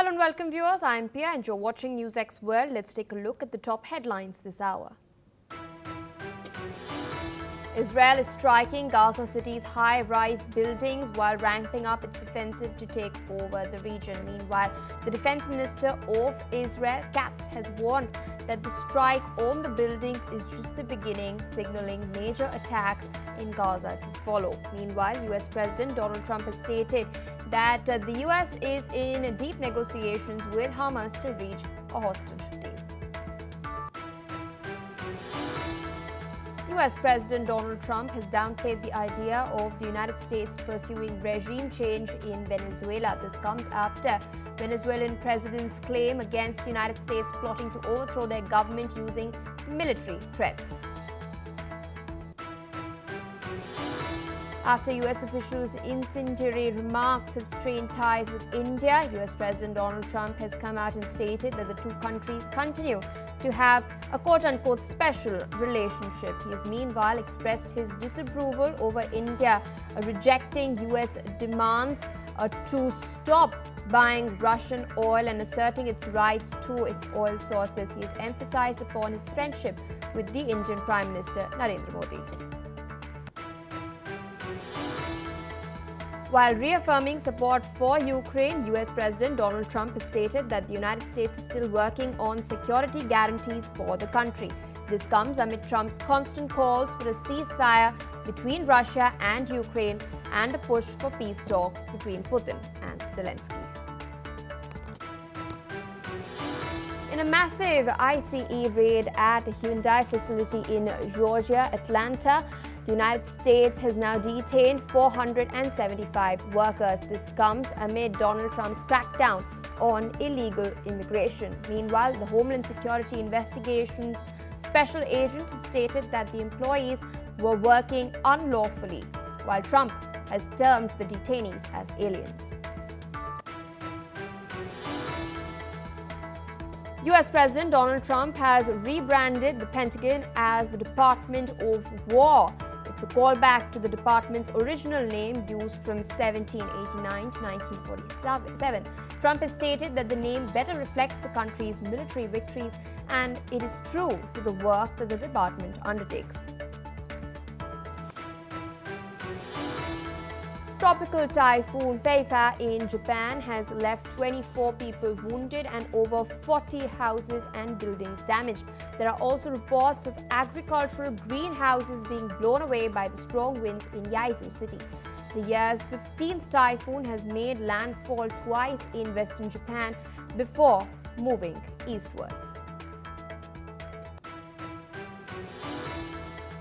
Hello and welcome viewers, I am Pia and you're watching NewsX World. Let's take a look at the top headlines this hour. Israel is striking Gaza City's high-rise buildings while ramping up its offensive to take over the region. Meanwhile, the Defense Minister of Israel, Katz, has warned that the strike on the buildings is just the beginning, signaling major attacks in Gaza to follow. Meanwhile, US President Donald Trump has stated that the US is in deep negotiations with Hamas to reach a hostage deal. US President Donald Trump has downplayed the idea of the United States pursuing regime change in Venezuela. This comes after Venezuelan president's claim against the United States plotting to overthrow their government using military threats. After US officials' incendiary remarks have strained ties with India, US President Donald Trump has come out and stated that the two countries continue to have a quote-unquote special relationship. He has meanwhile expressed his disapproval over India rejecting US demands to stop buying Russian oil and asserting its rights to its oil sources. He has emphasized upon his friendship with the Indian Prime Minister Narendra Modi. While reaffirming support for Ukraine, US President Donald Trump has stated that the United States is still working on security guarantees for the country. This comes amid Trump's constant calls for a ceasefire between Russia and Ukraine and a push for peace talks between Putin and Zelensky. In a massive ICE raid at a Hyundai facility in Georgia, Atlanta, the United States has now detained 475 workers. This comes amid Donald Trump's crackdown on illegal immigration. Meanwhile, the Homeland Security Investigations Special Agent has stated that the employees were working unlawfully, while Trump has termed the detainees as aliens. US President Donald Trump has rebranded the Pentagon as the Department of War. It's a callback to the department's original name used from 1789 to 1947. Trump has stated that the name better reflects the country's military victories and it is true to the work that the department undertakes. Tropical typhoon Peifa in Japan has left 24 people wounded and over 40 houses and buildings damaged. There are also reports of agricultural greenhouses being blown away by the strong winds in Yaesu City. The year's 15th typhoon has made landfall twice in western Japan before moving eastwards.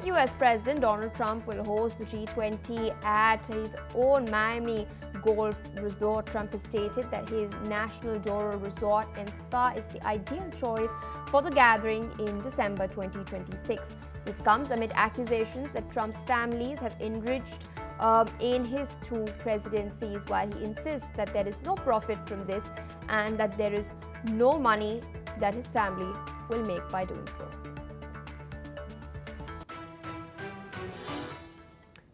US President Donald Trump will host the G20 at his own Miami golf resort. Trump has stated that his National Doral Resort and Spa is the ideal choice for the gathering in December 2026. This comes amid accusations that Trump's families have enriched in his two presidencies, while he insists that there is no profit from this and that there is no money that his family will make by doing so.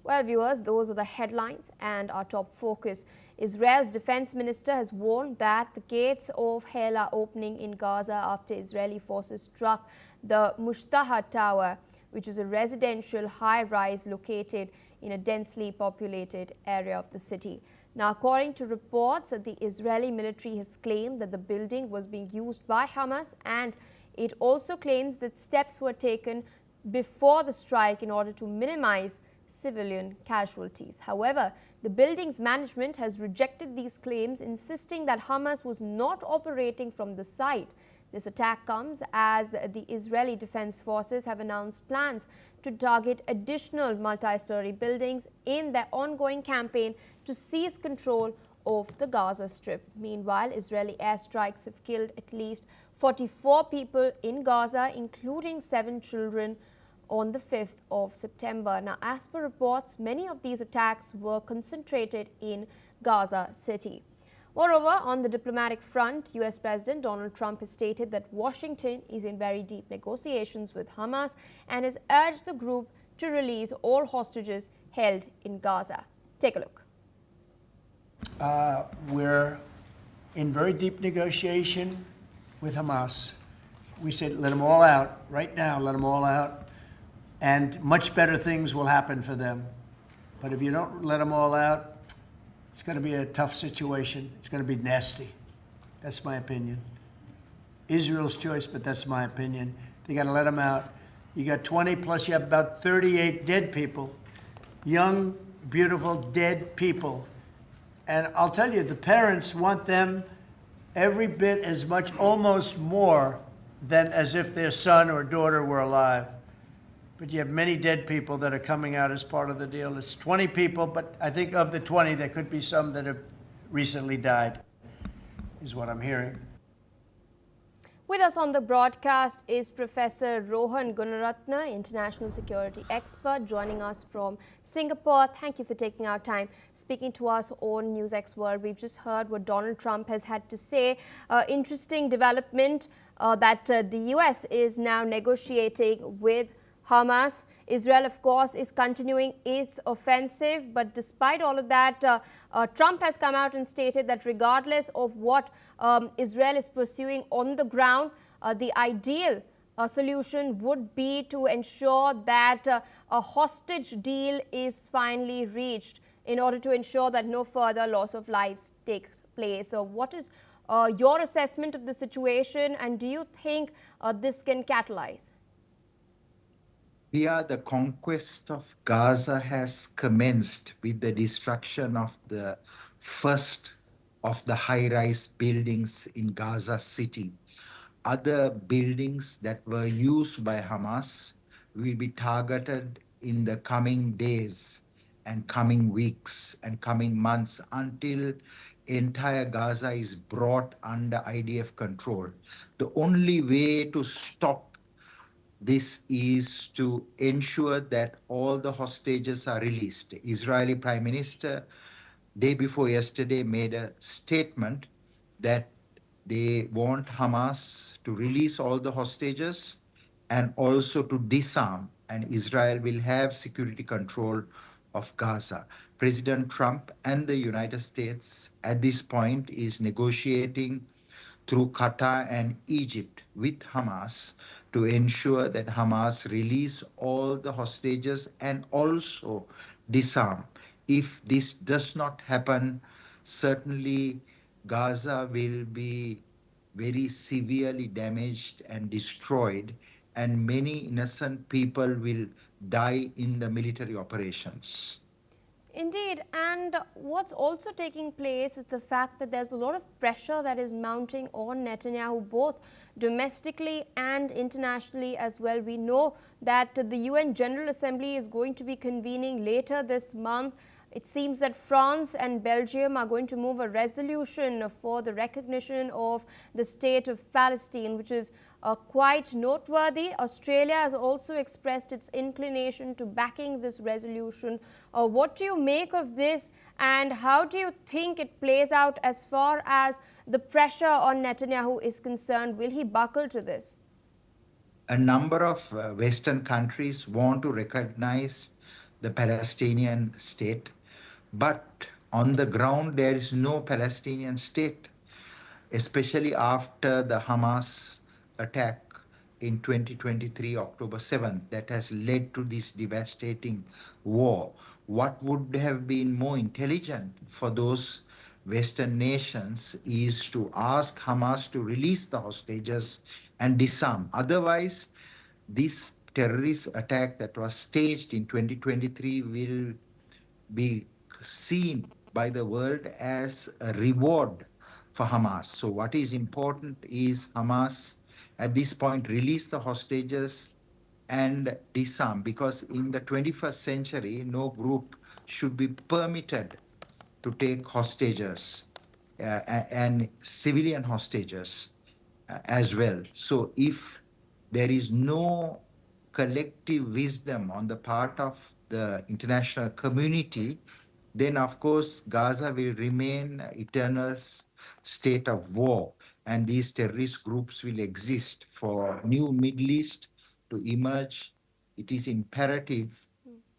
Well, viewers, those are the headlines and our top focus. Israel's defense minister has warned that the gates of hell are opening in Gaza after Israeli forces struck the Mushtaha Tower, which is a residential high-rise located in a densely populated area of the city. Now, according to reports, the Israeli military has claimed that the building was being used by Hamas, and it also claims that steps were taken before the strike in order to minimize civilian casualties. However, the building's management has rejected these claims, insisting that Hamas was not operating from the site. This attack comes as the Israeli Defense Forces have announced plans to target additional multi-story buildings in their ongoing campaign to seize control of the Gaza Strip. Meanwhile, Israeli airstrikes have killed at least 44 people in Gaza, including 7 children, on the 5th of September. Now, as per reports, many of these attacks were concentrated in Gaza City. Moreover, on the diplomatic front, US President Donald Trump has stated that Washington is in very deep negotiations with Hamas and has urged the group to release all hostages held in Gaza. Take a look. We're in very deep negotiation with Hamas. We said, let them all out right now, let them all out, and much better things will happen for them. But if you don't let them all out, it's going to be a tough situation. It's going to be nasty. That's my opinion. Israel's choice, but that's my opinion. They got to let them out. You got 20 plus you have about 38 dead people, young, beautiful, dead people. And I'll tell you, the parents want them every bit as much, almost more, than as if their son or daughter were alive. But you have many dead people that are coming out as part of the deal. It's 20 people, but I think of the 20, there could be some that have recently died, is what I'm hearing. With us on the broadcast is Professor Rohan Gunaratna, international security expert, joining us from Singapore. Thank you for taking our time speaking to us on NewsX World. We've just heard what Donald Trump has had to say. Interesting development that the US is now negotiating with Hamas. Israel, of course, is continuing its offensive. But despite all of that, Trump has come out and stated that regardless of what Israel is pursuing on the ground, the ideal solution would be to ensure that a hostage deal is finally reached in order to ensure that no further loss of lives takes place. So what is your assessment of the situation, and do you think this can catalyze? The conquest of Gaza has commenced with the destruction of the first of the high-rise buildings in Gaza City. Other buildings that were used by Hamas will be targeted in the coming days and coming weeks and coming months until entire Gaza is brought under IDF control. The only way to stop this is to ensure that all the hostages are released. The Israeli Prime Minister, day before yesterday, made a statement that they want Hamas to release all the hostages and also to disarm, and Israel will have security control of Gaza. President Trump and the United States at this point is negotiating through Qatar and Egypt with Hamas to ensure that Hamas release all the hostages and also disarm. If this does not happen, certainly Gaza will be very severely damaged and destroyed, and many innocent people will die in the military operations. Indeed, and what's also taking place is the fact that there's a lot of pressure that is mounting on Netanyahu, both domestically and internationally as well. We know that the UN General Assembly is going to be convening later this month. It seems that France and Belgium are going to move a resolution for the recognition of the state of Palestine, which is quite noteworthy. Australia has also expressed its inclination to backing this resolution. What do you make of this, and how do you think it plays out as far as the pressure on Netanyahu is concerned? Will he buckle to this? A number of Western countries want to recognize the Palestinian state, but on the ground there is no Palestinian state, especially after the Hamas attack in 2023, October 7th, that has led to this devastating war. What would have been more intelligent for those Western nations is to ask Hamas to release the hostages and disarm. Otherwise, this terrorist attack that was staged in 2023 will be seen by the world as a reward for Hamas. So what is important is Hamas at this point release the hostages and disarm, because in the 21st century, no group should be permitted to take hostages and civilian hostages as well. So if there is no collective wisdom on the part of the international community, then of course Gaza will remain an eternal state of war, and these terrorist groups will exist. For new Middle East to emerge, it is imperative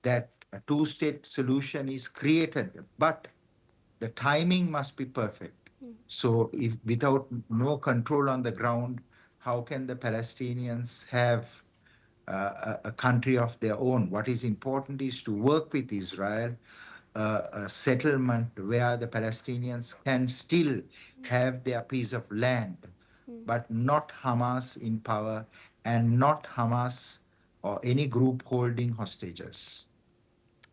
that a two-state solution is created, but the timing must be perfect. So if without no control on the ground, how can the Palestinians have a country of their own? What is important is to work with Israel, a settlement where the Palestinians can still have their piece of land, but not Hamas in power and not Hamas or any group holding hostages.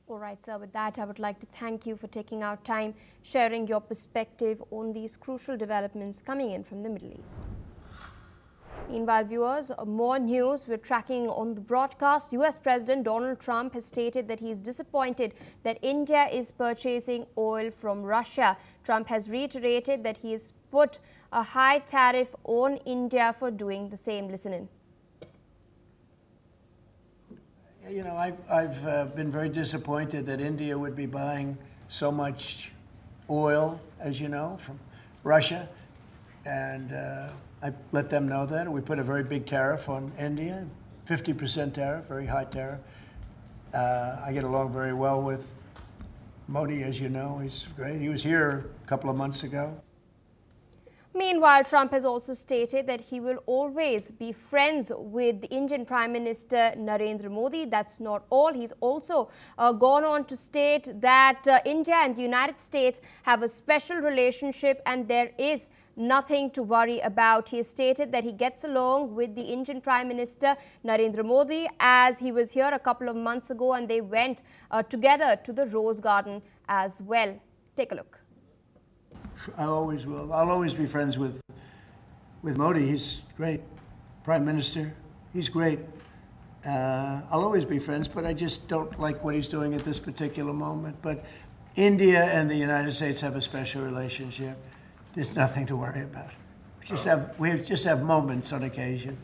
All right, sir. With that, I would like to thank you for taking out time, sharing your perspective on these crucial developments coming in from the Middle East. Meanwhile, viewers, more news we're tracking on the broadcast. US President Donald Trump has stated that he is disappointed that India is purchasing oil from Russia. Trump has reiterated that he has put a high tariff on India for doing the same. Listen in. You know, I've been very disappointed that India would be buying so much oil, as you know, from Russia. And I let them know that. We put a very big tariff on India, 50% tariff, very high tariff. I get along very well with Modi, as you know. He's great. He was here a couple of months ago. Meanwhile, Trump has also stated that he will always be friends with the Indian Prime Minister Narendra Modi. That's not all. He's also gone on to state that India and the United States have a special relationship and there is nothing to worry about. He has stated that he gets along with the Indian Prime Minister Narendra Modi as he was here a couple of months ago and they went together to the Rose Garden as well. Take a look. I always will. I'll always be friends with Modi. He's great. Prime Minister, he's great. I'll always be friends, but I just don't like what he's doing at this particular moment. But India and the United States have a special relationship. There's nothing to worry about. We just have moments on occasion.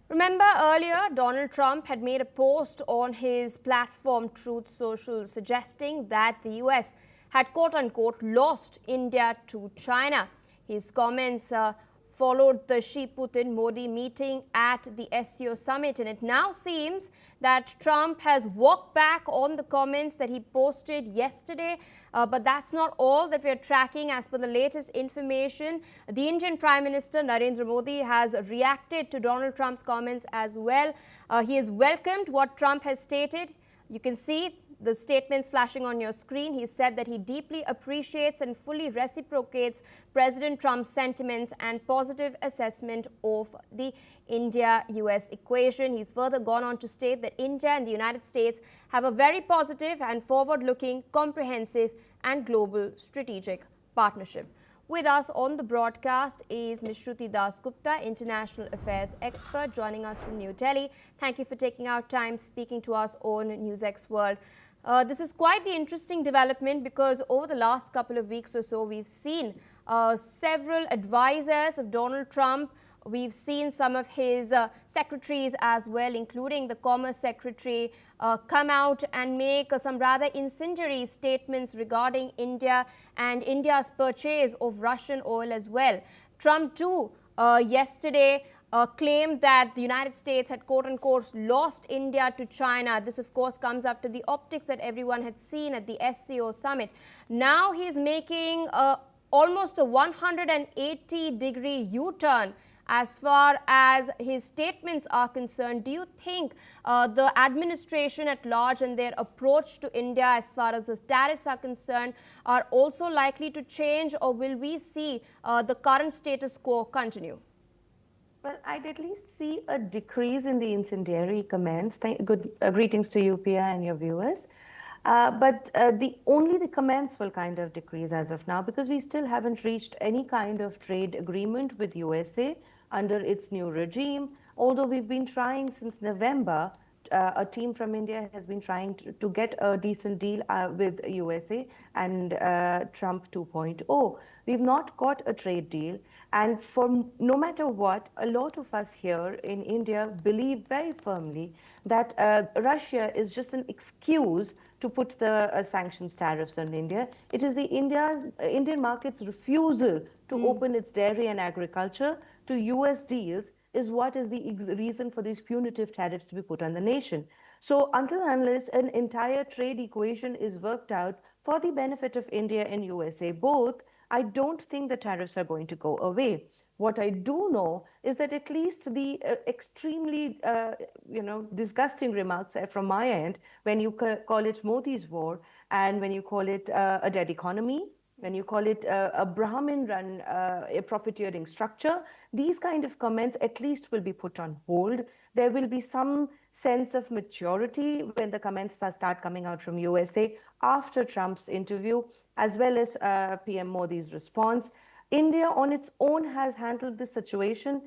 Remember earlier, Donald Trump had made a post on his platform Truth Social suggesting that the US had quote-unquote lost India to China. His comments followed the Xi-Putin-Modi meeting at the SCO summit, and it now seems that Trump has walked back on the comments that he posted yesterday. But that's not all that we're tracking. As per the latest information, the Indian Prime Minister Narendra Modi has reacted to Donald Trump's comments as well. He has welcomed what Trump has stated. You can see the statements flashing on your screen. He said that he deeply appreciates and fully reciprocates President Trump's sentiments and positive assessment of the India-US equation. He's further gone on to state that India and the United States have a very positive and forward-looking, comprehensive and global strategic partnership. With us on the broadcast is Ms. Shruti Das Gupta, International Affairs expert, joining us from New Delhi. Thank you for taking out time speaking to us on NewsX World. This is quite the interesting development because over the last couple of weeks or so, we've seen several advisors of Donald Trump. We've seen some of his secretaries as well, including the Commerce Secretary, come out and make some rather incendiary statements regarding India and India's purchase of Russian oil as well. Trump too yesterday claimed that the United States had quote-unquote lost India to China. This, of course, comes after the optics that everyone had seen at the SCO summit. Now he's making almost a 180-degree U-turn as far as his statements are concerned. Do you think the administration at large and their approach to India as far as the tariffs are concerned are also likely to change, or will we see the current status quo continue? Well, I'd at least see a decrease in the incendiary comments. Greetings to you, Pia, and your viewers. But only the comments will kind of decrease as of now because we still haven't reached any kind of trade agreement with USA under its new regime. Although we've been trying since November, a team from India has been trying to get a decent deal with USA and Trump 2.0. We've not got a trade deal. And for no matter what, a lot of us here in India believe very firmly that Russia is just an excuse to put the sanctions tariffs on India. It is the Indian market's refusal to open its dairy and agriculture to US deals is what is the reason for these punitive tariffs to be put on the nation. So until unless an entire trade equation is worked out for the benefit of India and USA both, I don't think the tariffs are going to go away. What I do know is that at least the extremely, disgusting remarks from my end, when you call it Modi's war, and when you call it a dead economy, when you call it a Brahmin-run a profiteering structure, these kind of comments at least will be put on hold. There will be some sense of maturity when the comments start coming out from USA after Trump's interview, as well as PM Modi's response. India on its own has handled this situation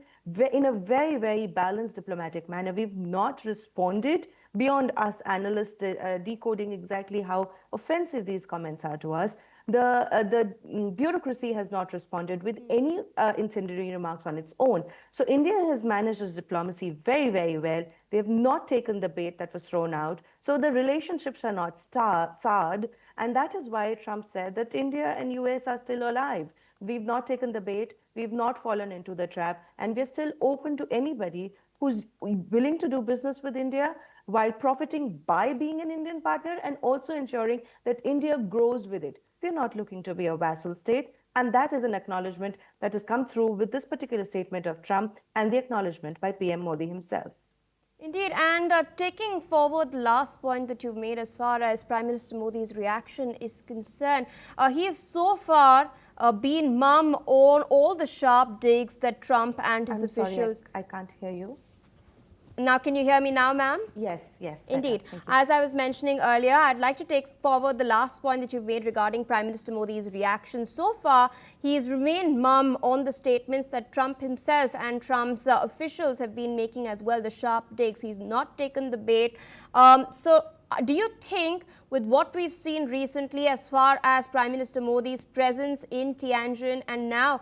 in a very, very balanced diplomatic manner. We've not responded beyond us analysts decoding exactly how offensive these comments are to us. The bureaucracy has not responded with any incendiary remarks on its own. So India has managed its diplomacy very, very well. They have not taken the bait that was thrown out. So the relationships are not soured. And that is why Trump said that India and US are still alive. We've not taken the bait. We've not fallen into the trap. And we're still open to anybody who's willing to do business with India while profiting by being an Indian partner and also ensuring that India grows with it. We're not looking to be a vassal state. And that is an acknowledgement that has come through with this particular statement of Trump and the acknowledgement by PM Modi himself. Indeed, and taking forward the last point that you've made as far as Prime Minister Modi's reaction is concerned, he has so far been mum on all the sharp digs that Trump and his officials... I can't hear you. Now, can you hear me now, ma'am? Yes, yes. Indeed. As I was mentioning earlier, I'd like to take forward the last point that you've made regarding Prime Minister Modi's reaction. So far, he has remained mum on the statements that Trump himself and Trump's officials have been making as well, the sharp digs. He's not taken the bait. Do you think with what we've seen recently as far as Prime Minister Modi's presence in Tianjin and now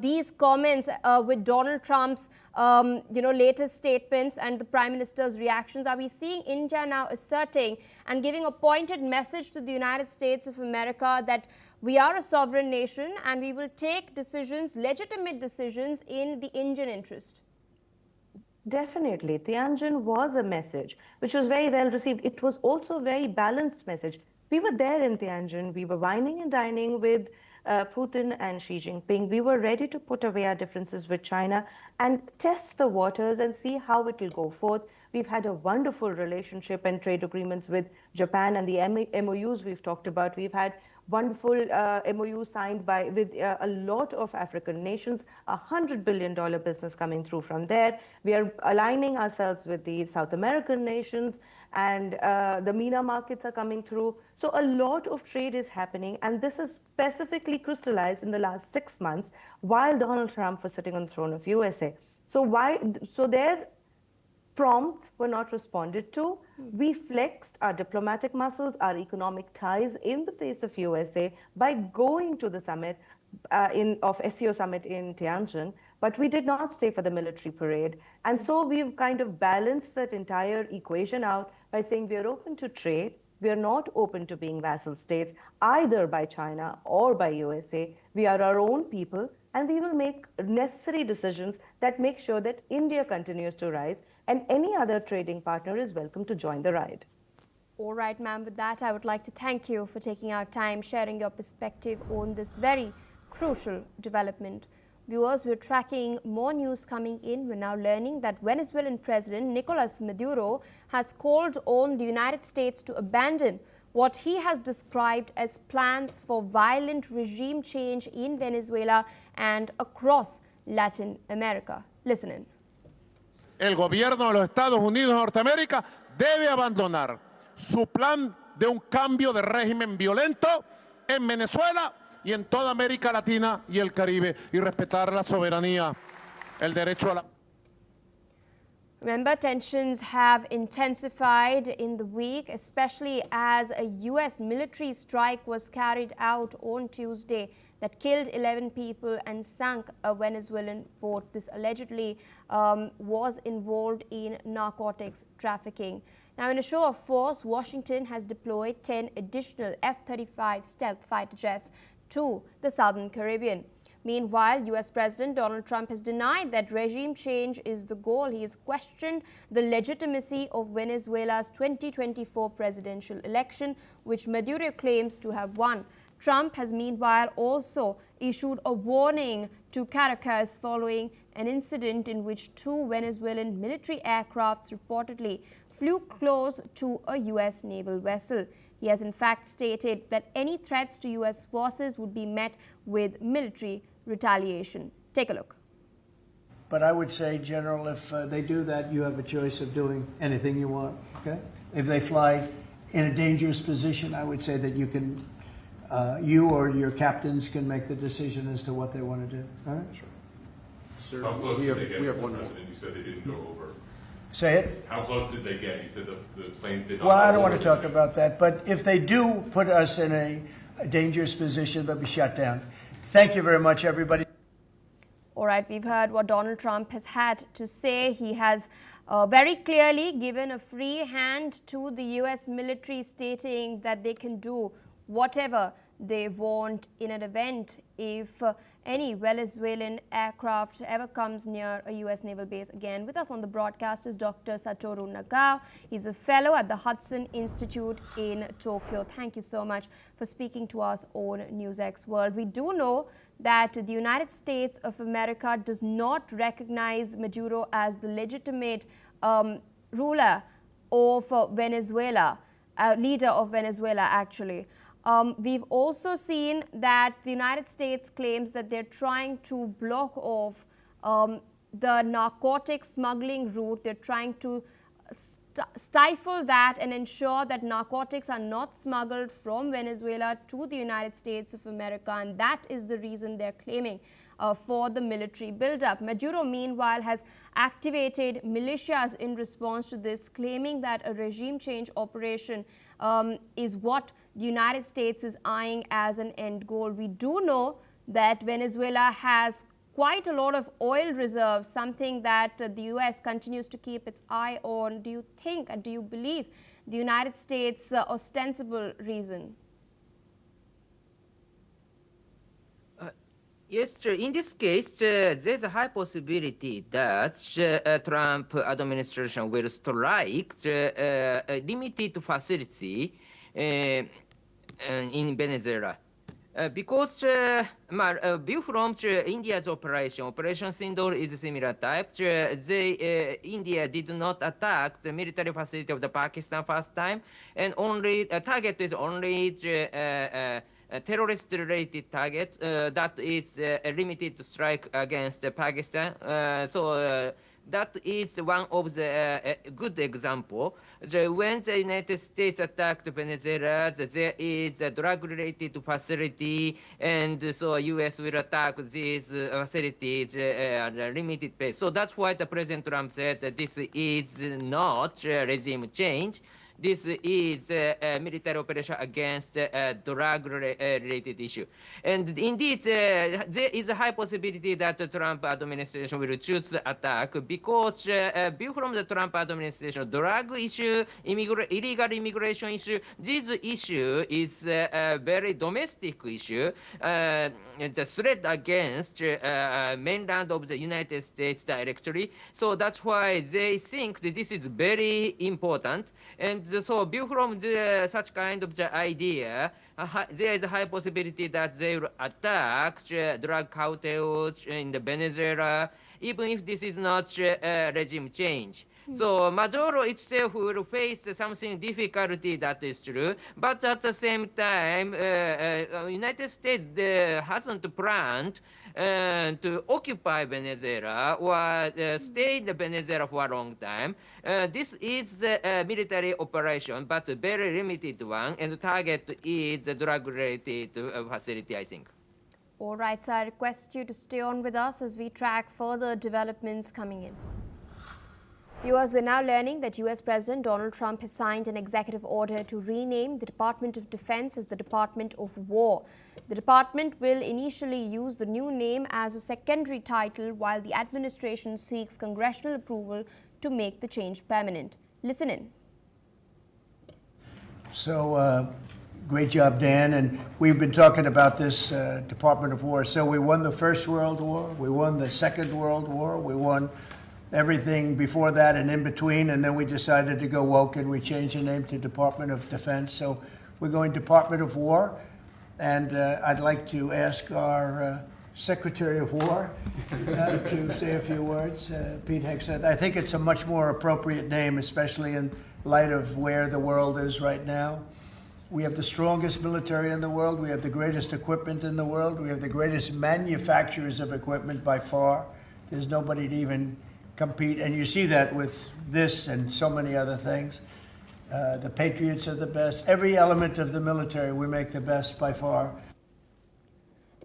these comments with Donald Trump's latest statements and the Prime Minister's reactions, are we seeing India now asserting and giving a pointed message to the United States of America that we are a sovereign nation and we will take decisions, legitimate decisions in the Indian interest? Definitely. Tianjin was a message which was very well received. It was also a very balanced message. We were there in Tianjin. We were wining and dining with Putin and Xi Jinping. We were ready to put away our differences with China and test the waters and see how it will go forth. We've had a wonderful relationship and trade agreements with Japan and the MOUs we've talked about. We've had wonderful MOU signed with a lot of African nations, $100 billion business coming through from there. We are aligning ourselves with the South American nations, and the MENA markets are coming through. So a lot of trade is happening, and this is specifically crystallized in the last 6 months while Donald Trump was sitting on the throne of USA. So their prompts were not responded to. We flexed our diplomatic muscles, our economic ties in the face of USA by going to the summit of SCO summit in Tianjin, but we did not stay for the military parade. And so we've kind of balanced that entire equation out by saying we are open to trade. We are not open to being vassal states, either by China or by USA. We are our own people, and we will make necessary decisions that make sure that India continues to rise and any other trading partner is welcome to join the ride. All right, ma'am. With that, I would like to thank you for taking our time, sharing your perspective on this very crucial development. Viewers, we're tracking more news coming in. We're now learning that Venezuelan President Nicolas Maduro has called on the United States to abandon what he has described as plans for violent regime change in Venezuela and across Latin America. Listen in. El gobierno de los Estados Unidos de Norteamérica debe abandonar su plan de un cambio de régimen violento en Venezuela y en toda América Latina y el Caribe y respetar la soberanía, el derecho a la... Remember, tensions have intensified in the week, especially as a US military strike was carried out on Tuesday that killed 11 people and sank a Venezuelan boat. This allegedly was involved in narcotics trafficking. Now, in a show of force, Washington has deployed 10 additional F-35 stealth fighter jets to the Southern Caribbean. Meanwhile, US President Donald Trump has denied that regime change is the goal. He has questioned the legitimacy of Venezuela's 2024 presidential election, which Maduro claims to have won. Trump has meanwhile also issued a warning to Caracas following an incident in which two Venezuelan military aircrafts reportedly flew close to a US naval vessel. He has in fact stated that any threats to US forces would be met with military retaliation. Take a look. But I would say, General, if they do that, you have a choice of doing anything you want, okay? If they fly in a dangerous position, I would say that you can, you or your captains can make the decision as to what they want to do, all right? Sure. Sir, How close we did have, they get, we have Mr. one more. President? You said they didn't go over. Say it? How close did they get? You said the planes did not. Well, I go don't want to over. talk about that, but if they do put us in a dangerous position, they'll be shut down. Thank you very much, everybody. All right, we've heard what Donald Trump has had to say. He has very clearly given a free hand to the US military, stating that they can do whatever they want in an event if any Venezuelan aircraft ever comes near a US naval base. Again, with us on the broadcast is Dr. Satoru Nagao. He's a fellow at the Hudson Institute in Tokyo. Thank you so much for speaking to us on NewsX World. We do know that the United States of America does not recognize Maduro as the legitimate ruler of Venezuela, leader of Venezuela actually. We've also seen that the United States claims that they're trying to block off the narcotic smuggling route. They're trying to stifle that and ensure that narcotics are not smuggled from Venezuela to the United States of America, and that is the reason they're claiming for the military buildup. Maduro, meanwhile, has activated militias in response to this, claiming that a regime change operation is what the United States is eyeing as an end goal. We do know that Venezuela has quite a lot of oil reserves, something that the US continues to keep its eye on. Do you think and do you believe the United States' ostensible reason? Yes, sir. In this case, there's a high possibility that Trump administration will strike a limited facility in Venezuela. Because view from India's Operation Sindoor is similar type. India did not attack the military facility of the Pakistan first time, and only target is only terrorist-related target that is limited to strike against Pakistan. That is one of the good example. When the United States attacked Venezuela, there is a drug-related facility, and so US will attack these facilities at a limited pace. So that's why the President Trump said that this is not regime change. This is a military operation against a drug-related issue. And indeed, there is a high possibility that the Trump administration will choose the attack because view from the Trump administration, drug issue, illegal immigration issue, this issue is a very domestic issue. The threat against mainland of the United States directly. So that's why they think that this is very important. And so view from such kind of the idea, there is a high possibility that they will attack drug cartels in the Venezuela, even if this is not regime change. So Maduro itself will face something difficulty, that is true. But at the same time, United States hasn't planned to occupy Venezuela or stay in Venezuela for a long time. This is a military operation, but a very limited one, and the target is the drug-related facility, I think. All right, so I request you to stay on with us as we track further developments coming in. Viewers, we're now learning that US President Donald Trump has signed an executive order to rename the Department of Defense as the Department of War. The department will initially use the new name as a secondary title while the administration seeks congressional approval to make the change permanent. Listen in. So Great job, Dan. And we've been talking about this Department of War. So we won the First World War, we won the Second World War, we won everything before that and in between, and then we decided to go woke and we changed the name to Department of Defense. So we're going Department of War, and I'd like to ask our Secretary of War to say a few words. Pete Hegseth. I think it's a much more appropriate name, especially in light of where the world is right now. We have the strongest military in the world. We have the greatest equipment in the world. We have the greatest manufacturers of equipment by far. There's nobody to even compete. And you see that with this and so many other things. The Patriots are the best. Every element of the military, we make the best by far.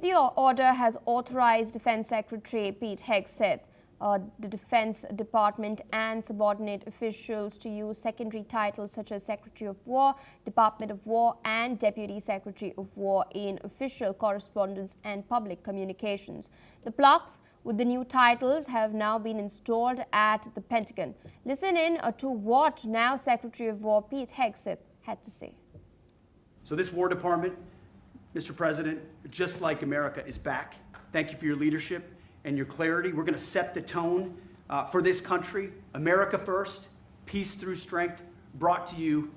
The order has authorized Defense Secretary Pete Hegseth, the Defense Department and subordinate officials to use secondary titles such as Secretary of War, Department of War and Deputy Secretary of War in official correspondence and public communications. The plaques with the new titles have now been installed at the Pentagon. Listen in to what now Secretary of War Pete Hegseth had to say. So this War Department, Mr. President, just like America, is back. Thank you for your leadership and your clarity. We're going to set the tone for this country. America first, peace through strength, brought to you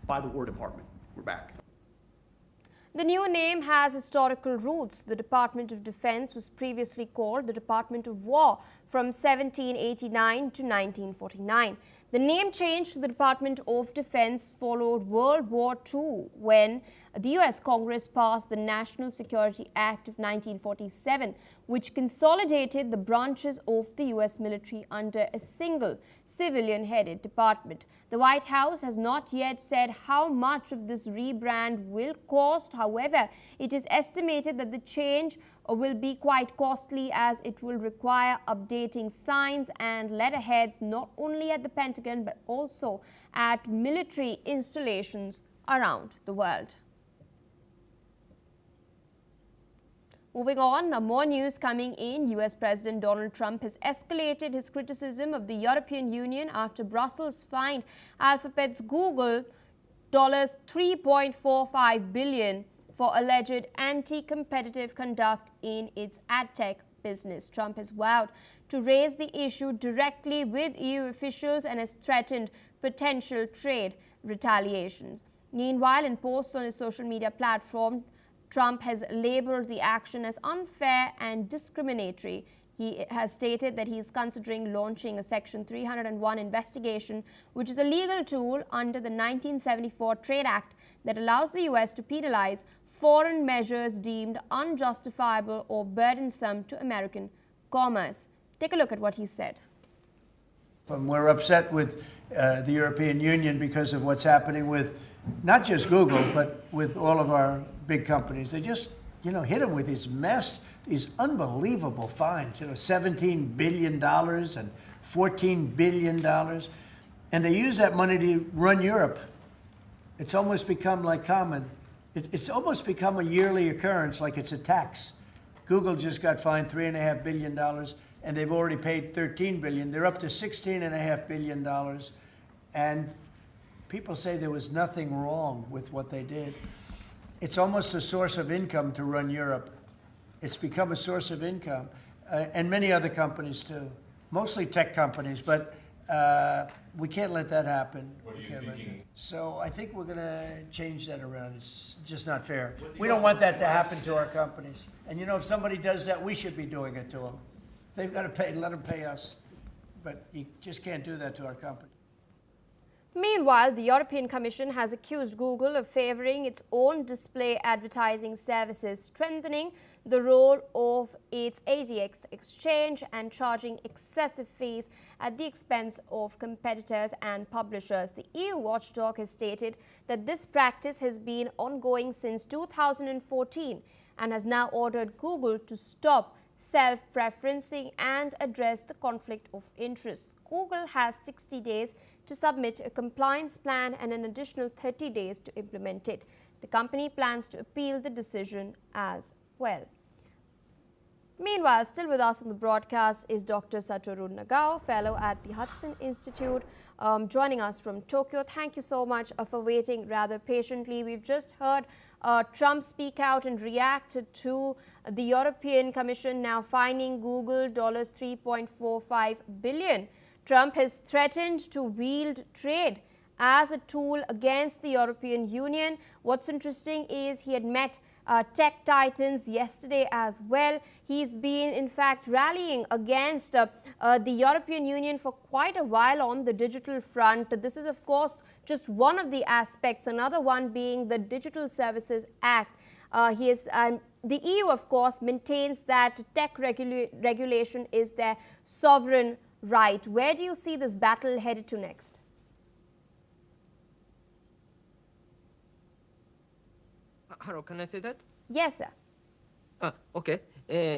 by the War Department. We're back. The new name has historical roots. The Department of Defense was previously called the Department of War from 1789 to 1949. The name change to the Department of Defense followed World War II when the US Congress passed the National Security Act of 1947, which consolidated the branches of the US military under a single civilian-headed department. The White House has not yet said how much of this rebrand will cost. However, it is estimated that the change will be quite costly as it will require updating signs and letterheads not only at the Pentagon but also at military installations around the world. Moving on, more news coming in. US President Donald Trump has escalated his criticism of the European Union after Brussels fined Alphabet's Google $3.45 billion for alleged anti-competitive conduct in its ad tech business. Trump has vowed to raise the issue directly with EU officials and has threatened potential trade retaliation. Meanwhile, in posts on his social media platform, Trump has labeled the action as unfair and discriminatory. He has stated that he is considering launching a Section 301 investigation, which is a legal tool under the 1974 Trade Act that allows the US to penalize foreign measures deemed unjustifiable or burdensome to American commerce. Take a look at what he said. We're upset with the European Union because of what's happening with not just Google, but with all of our big companies. They just, hit them with these unbelievable fines, $17 billion and $14 billion. And they use that money to run Europe. It's almost become like common. It's almost become a yearly occurrence, like it's a tax. Google just got fined $3.5 billion, and they've already paid $13 billion. They're up to $16.5 billion. And people say there was nothing wrong with what they did. It's almost a source of income to run Europe. It's become a source of income, and many other companies too, mostly tech companies, but we can't let that happen. What are you thinking? So I think we're going to change that around. It's just not fair. We don't want that to happen to our companies. And if somebody does that, we should be doing it to them. They've got to pay, let them pay us. But you just can't do that to our company. Meanwhile, the European Commission has accused Google of favoring its own display advertising services, strengthening the role of its ADX exchange and charging excessive fees at the expense of competitors and publishers. The EU watchdog has stated that this practice has been ongoing since 2014 and has now ordered Google to stop self-preferencing and address the conflict of interest. Google has 60 days to submit a compliance plan and an additional 30 days to implement it. The company plans to appeal the decision as well. Meanwhile, still with us on the broadcast is Dr. Satoru Nagao, fellow at the Hudson Institute, joining us from Tokyo. Thank you so much for waiting rather patiently. We've just heard Trump speak out and react to the European Commission now fining Google $3.45 billion. Trump has threatened to wield trade as a tool against the European Union. What's interesting is he had met tech titans yesterday as well. He's been in fact rallying against the European Union for quite a while on the digital front. This is of course just one of the aspects, another one being the Digital Services Act. The EU of course maintains that tech regulation is their sovereign right. Where do you see this battle headed to next? Hello, can I say that? Yes, sir. Okay.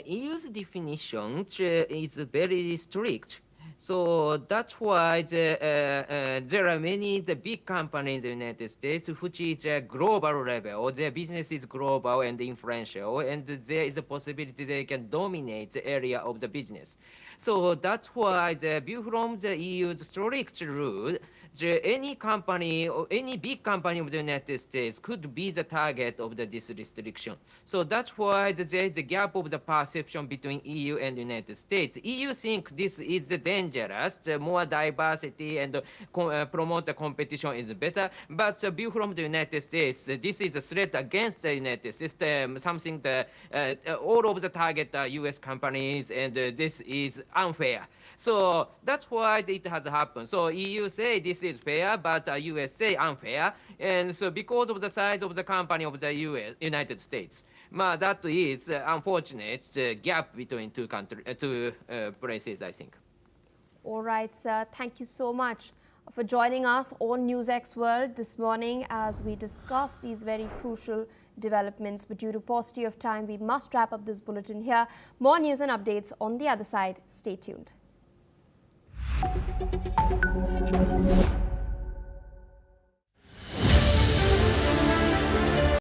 EU's definition is very strict. So that's why there are many big companies in the United States which is a global level. Their business is global and influential, and there is a possibility they can dominate the area of the business. So that's why the view from the EU's strict rule, any company or any big company of the United States could be the target of this restriction. So that's why there is a gap of the perception between EU and the United States. EU think this is dangerous, the more diversity and promote the competition is better. But the view from the United States, this is a threat against the United States, something that all of the target US companies, and this is unfair. So that's why it has happened. So EU say this is fair, but US say unfair. And so because of the size of the company of the United States, that is unfortunate gap between two places, I think. All right, sir. Thank you so much for joining us on NewsX World this morning as we discuss these very crucial developments. But due to paucity of time, we must wrap up this bulletin here. More news and updates on the other side. Stay tuned.